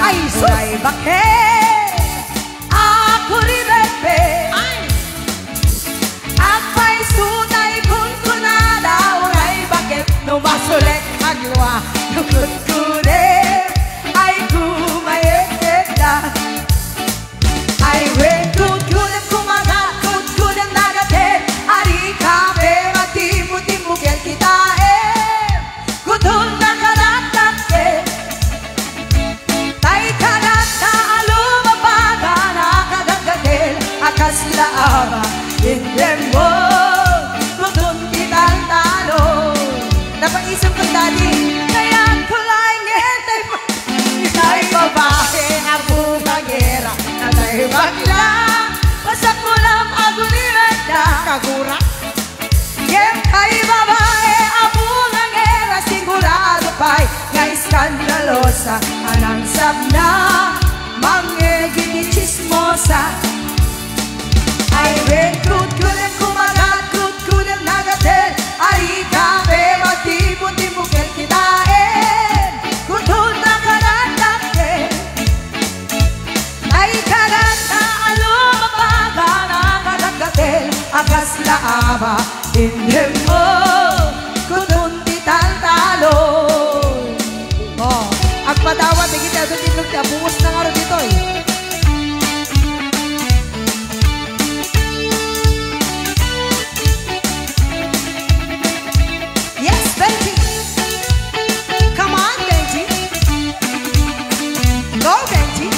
Ay, uray bakit ako rin bebe at may sunay kung kunada. Uray bakit numasulit ang luwa nukot ko rin ay kumayekit na. Ay when good kunem kumaga good kunem nagatin ari kape matimu-timukin kita gudul na karatate tay karata alumabaga nakagagatin akas laaba indem mo gudul kitang talo. Napaisip ko dati kaya kulay ngentay itay babae ang bumagera na tayo bagla pasak mo lang aguniran na kagura yen kay babae ang bumagera sigurado pa'y nga iskandalosa anang sabna mangegini chismosa. Ay wen krut kunem kumagat krut kunem nagaten ari kape matimu-timukin kitain kutun na karatakin ay karata alumabaga nakagagatin akas laaba indem mo kutun titang talon. Oh, agpadawat di kita doon itlog niya bungos na nga rin dito Yes, Benji. Come on, Benji. Go, Benji.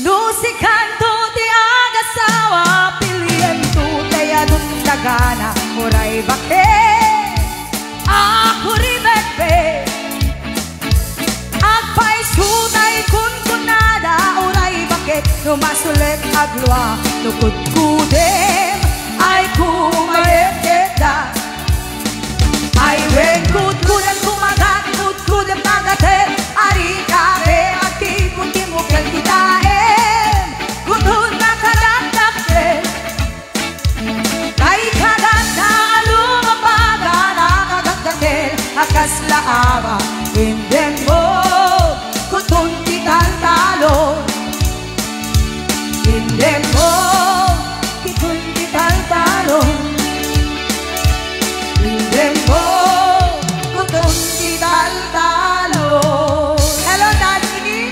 Nusikan tu ti agasawa pilien tu kaya dun tagana uray bakit ako ribebe agpay sunay kun kunada uray bakit numasulit agluwa nukod kudem ay kumayekeda. Ay when good kudem kumagat good kudem nagaten ari kape at timu-timukin kitain gudun na karatakin kay kagat na alumabaga nakagagatin akas laaba indem mo kutun kitang talon indem mo kitun kitang talon indem mo kutun kitang talon. Hello Daddy,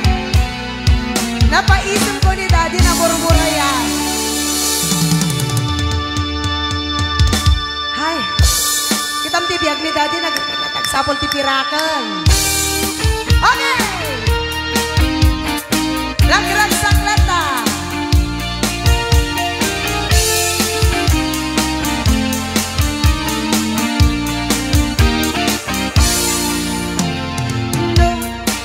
napaisip ko ni Daddy na murmura yan. Hay, kitam tibiyag ni Daddy nagtagsapol tipirakan. Okay! Lagran saklata. No,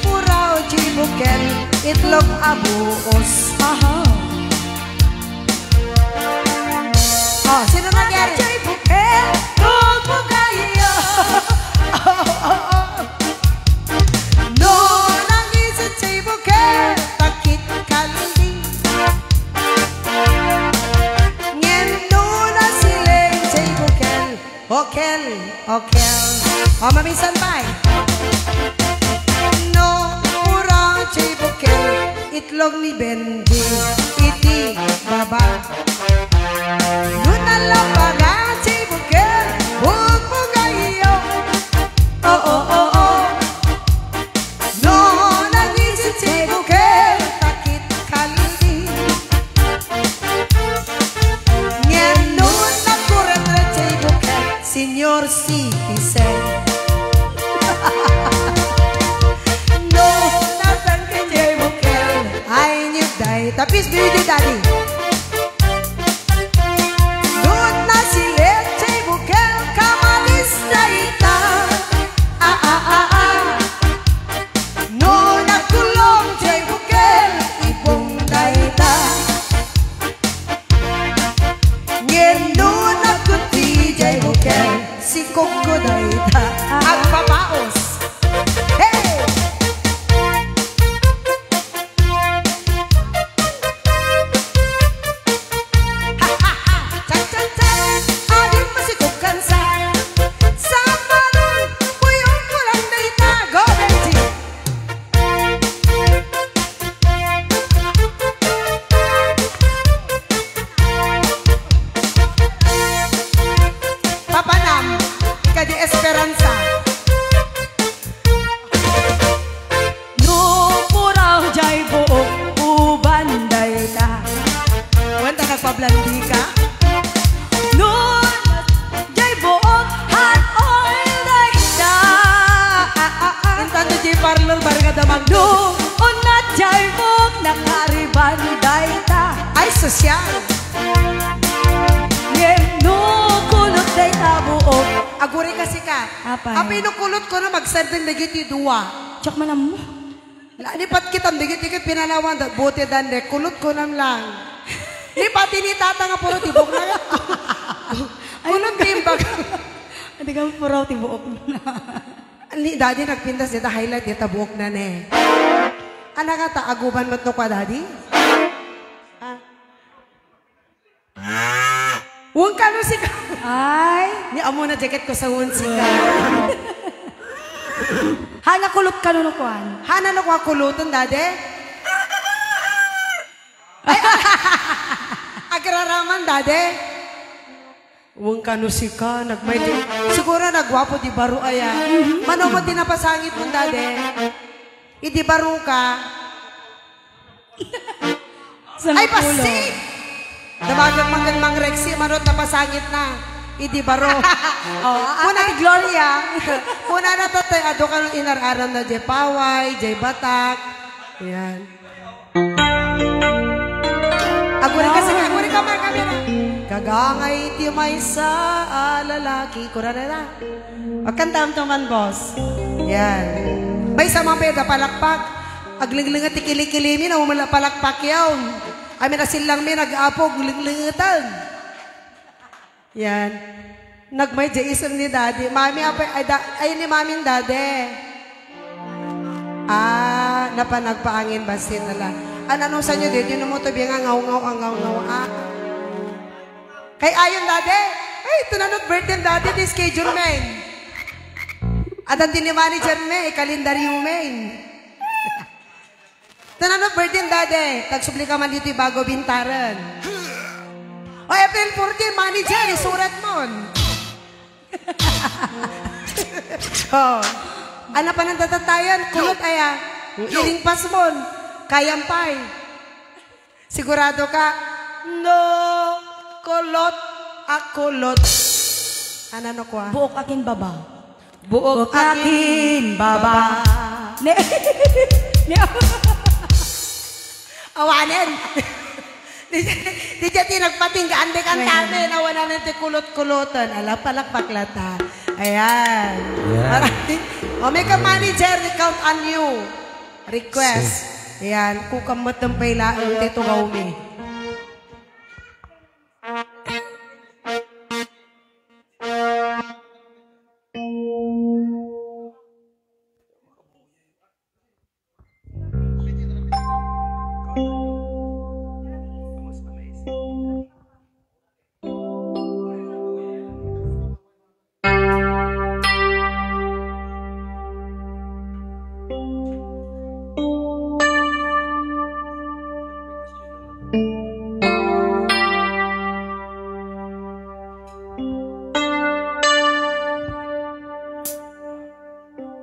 puraw jibuken itlog abuos. Aha. Oh, sino na gari? Jibuken itlog mo kayo. No, nangis at jibuken takit kalindi. Ngendo na siling jibuken. Okel, okel. Oh, mamisan bye. No, puraw jibuken itlog ni Benji. sosyal. No kulot day tabuok. Aguri kasi ka. Apay no kulot ko na magsardeng dagiti duwa. Chok manam mo. Lipat kitang dagiti pinalawan. Buti dande, kulot ko nam lang. Lipat ni tata nga puro tibok na. Kulot timbag. Adi ka puro tibok na. Ni daddy nagpintas dito highlight dito buok na ne. Anak ka aguban mo to ka daddy? Huwag ka no si ka. Ay. Ni amo na jacket ko sa unsi ka. Hana kulot ka no kuan. Hana no kwa kulutan daddy? Ay, agraraman daddy? Huwag ka no si ka. Siguro nagwapo di baro aya. Mano mo dinapasangit mo daddy? Idi baro ka. Ay pasi! Dabagang mang Rexy, manot na pasangit na. Idi baro. Puna ni Gloria. Puna na tatay, ado ka nung inararam na Jay Paway, Jay Batak. Ayan. Aguri ka man kami na. Kagangay ti may sa lalaki. Kurarara. Magkantam to man, boss. Ayan. May sa mga peda palakpak. Aglinglingat ti kilikilimi na umala palakpak yaw. Amin na silang may nag-apog, linglingitan. Yan. Nagmay Jason ni daddy. Mami, ay ni maming daddy. Napanagpaangin basin nala. Anong sa nyo dito? Yun mo to biya nga ngaw-ngaw. Kay ayon daddy. Ay, tunanot birthday daddy, di schedule men. At ang ni manager me, kalendaryo men. Tanano birthday daddy, tagsubli ka man dito bago bintaran. O April 14, manager, isurat mo. Ano pa nang tatatayan? Kulot aya. Ilingpas mo. Kayampay. Sigurado ka? No, kulot, akulot. Ano ko ah? Buok akin baba. Buok akin baba. Awanin. Di siya tinagpatinggaan di kantame na wala na kulot-kulotan. Ala palakpaklata. Ayan. O may ka manager, count on you. Request. Ayan. Kukamot ng pailaan. Tito Gaumi.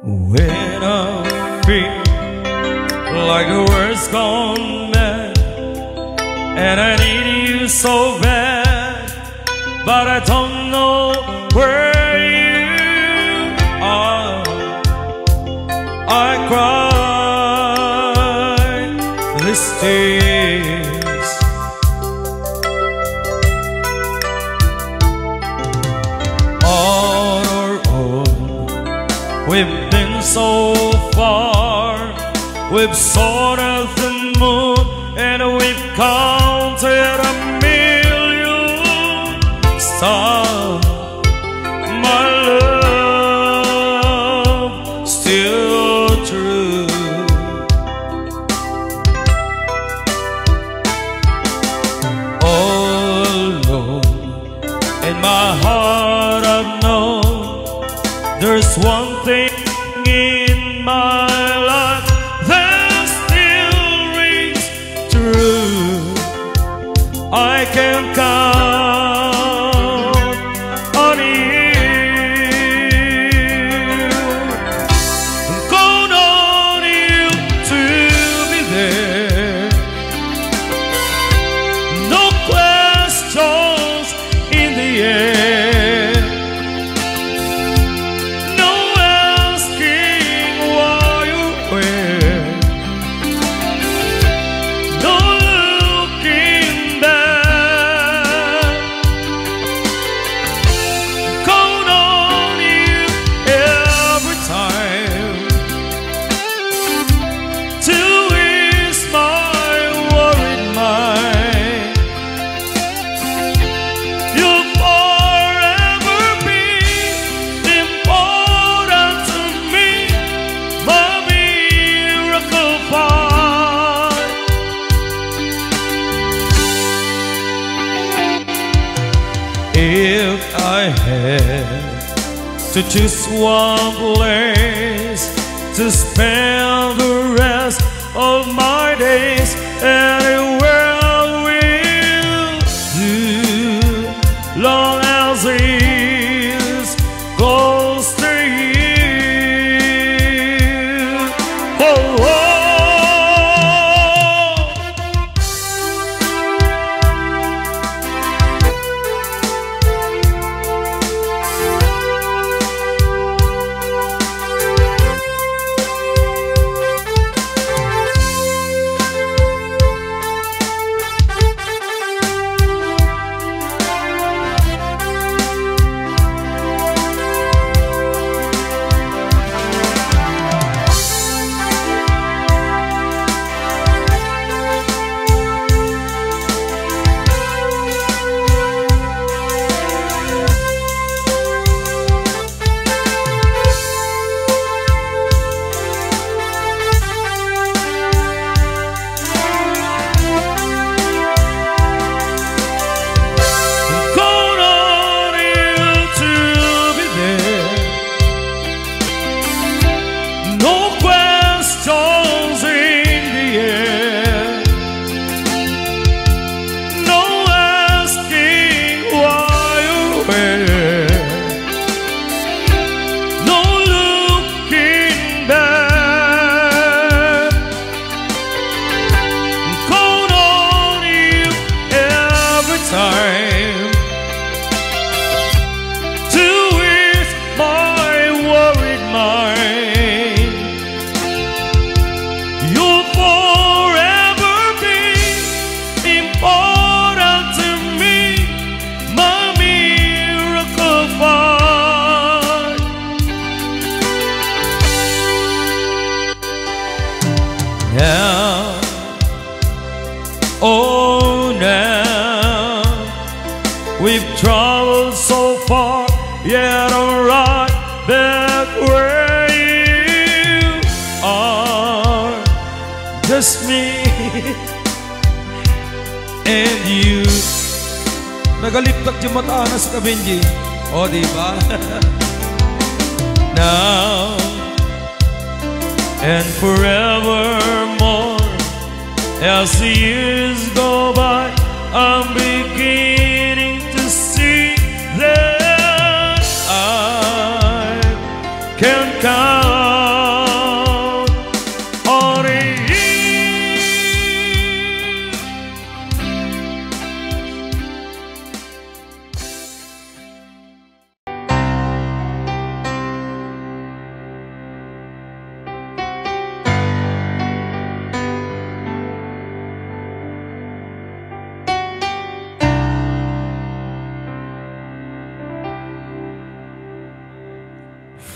When I feel like the world's gone mad and I need you so bad, but I don't know where you are, I cry these tears. On our own, we've been so far, we've saw the moon and we've counted a million stars. My love still true. All alone in my heart I've known there's one thing in my life that still rings true. I can count on you. Count on you to be there. No questions in the air. No looking back. to just one place to spend the rest of my days. Anywhere I will do, long as it's close to you. Oh, oh. Now, oh now, we've traveled so far, yet I'm right back where you are. Just me and you. Nagaliptak yung mata na sa kabinji. O, diba? Now and forevermore, as the years go by, I'm beginning to see that I can count on you.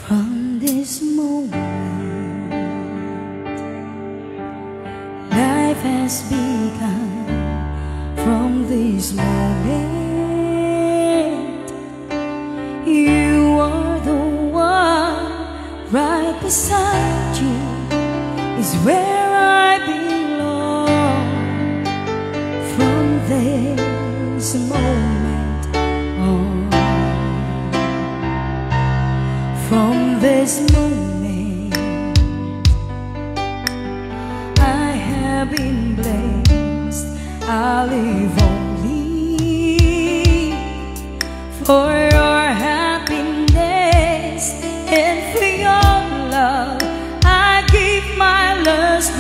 From this moment, life has begun. From this moment, you are the one. Right beside you is where I belong. From this moment on, from this moment, I have been blessed. I live only for your happiness and for your love. I give my last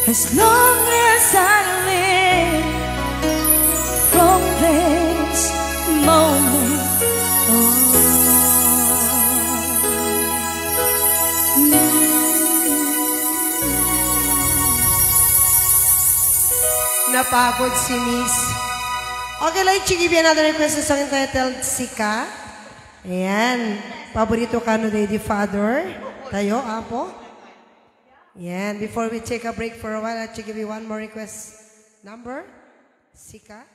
as long as I live from this moment on. Napagod si Miss. Okay, like, give you another request sa song entitled Sika. Ayan. Paborito ka no, Lady Father. Tayo, apo. Ayan. Before we take a break for a while, I'll give you one more request. Number? Sika.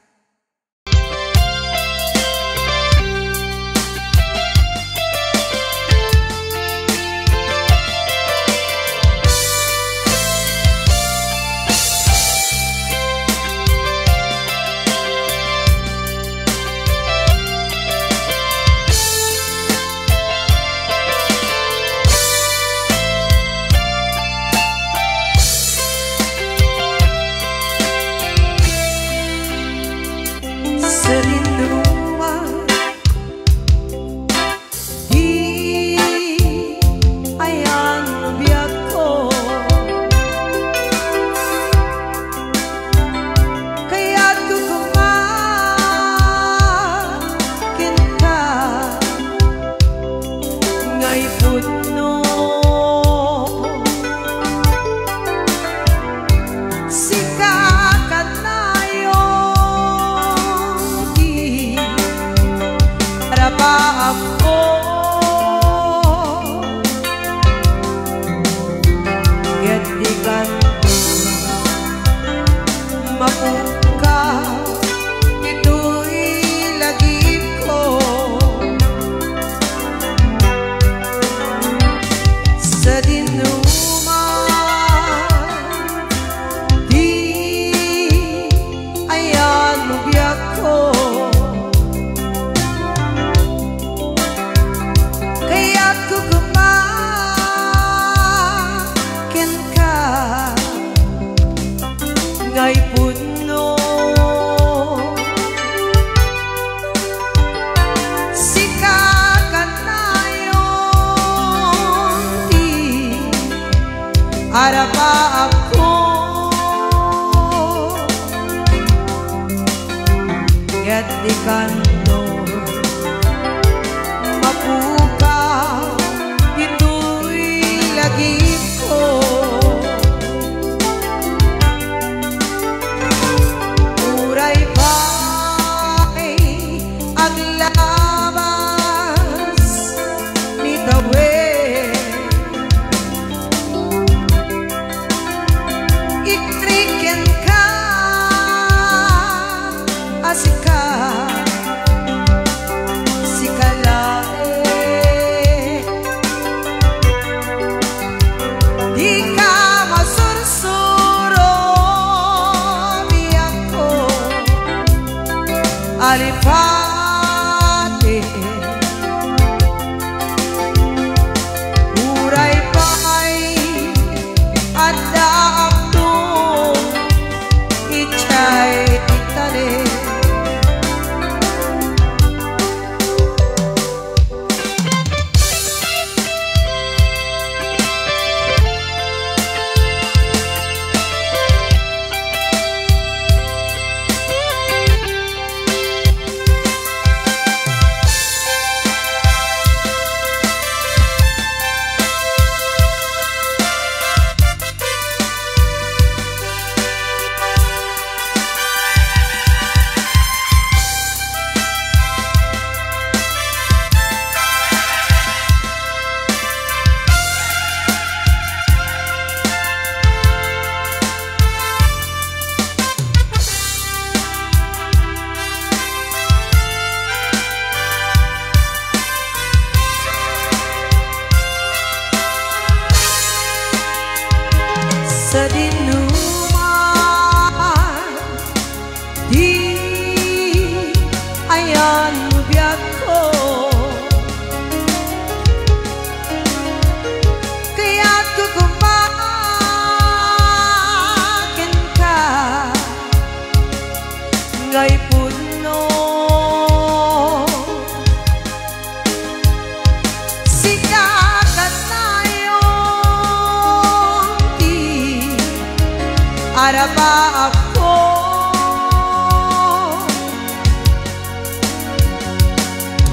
para ba ako?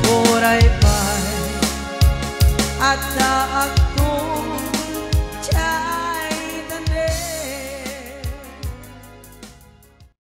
Oray